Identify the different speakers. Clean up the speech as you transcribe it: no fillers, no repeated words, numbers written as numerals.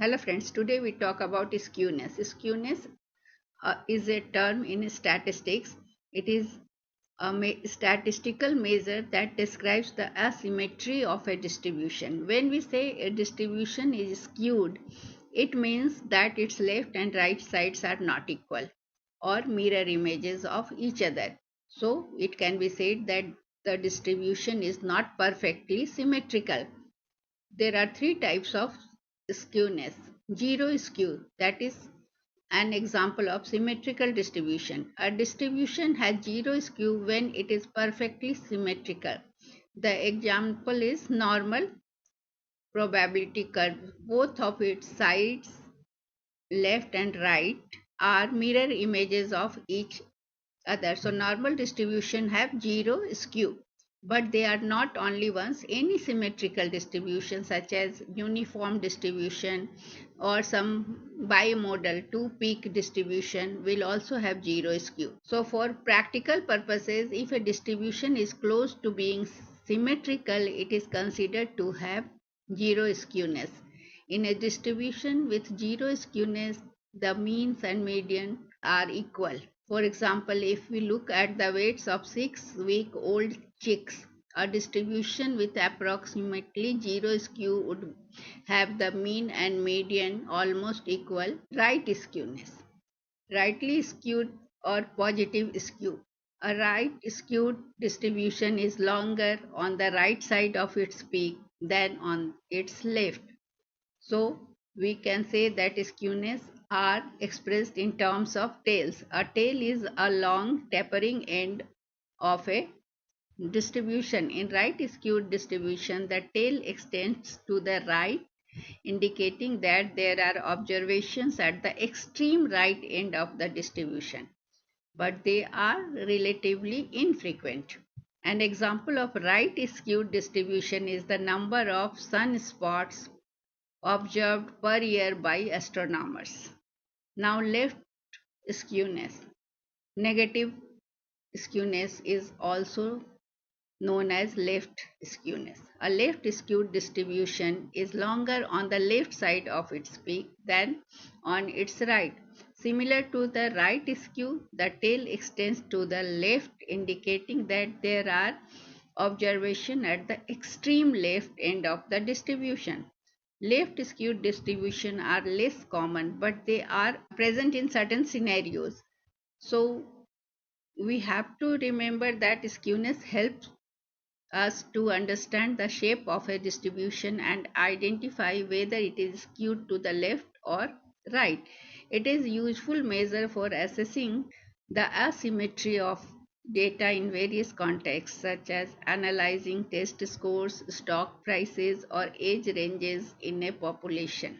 Speaker 1: Hello friends, today we talk about skewness. Skewness is a term in statistics. It is a statistical measure that describes the asymmetry of a distribution. When we say a distribution is skewed, it means that its left and right sides are not equal or mirror images of each other. So it can be said that the distribution is not perfectly symmetrical. There are three types of skewness. Zero skew, that is an example of symmetrical distribution. A distribution has zero skew when it is perfectly symmetrical. The example is normal probability curve. Both of its sides, left and right, are mirror images of each other. So normal distribution have zero skew, but they are not only ones. Any symmetrical distribution such as uniform distribution or some bimodal two-peak distribution will also have zero skew. So for practical purposes, if a distribution is close to being symmetrical, it is considered to have zero skewness. In a distribution with zero skewness, the means and median are equal. For example, if we look at the weights of 6-week-old chicks, a distribution with approximately zero skew would have the mean and median almost equal. Right skewness. Rightly skewed or positive skew. A right skewed distribution is longer on the right side of its peak than on its left. So we can say that skewness are expressed in terms of tails. A tail is a long tapering end of a distribution. In right skewed distribution, the tail extends to the right, indicating that there are observations at the extreme right end of the distribution, but they are relatively infrequent. An example of right skewed distribution is the number of sunspots observed per year by astronomers. Now, left skewness. Negative skewness is also known as left skewness. A left skewed distribution is longer on the left side of its peak than on its right. Similar to the right skew, the tail extends to the left, indicating that there are observations at the extreme left end of the distribution. Left skewed distribution are less common, but they are present in certain scenarios. So we have to remember that skewness helps us to understand the shape of a distribution and identify whether it is skewed to the left or right. It is a useful measure for assessing the asymmetry of data in various contexts, such as analyzing test scores, stock prices, or age ranges in a population.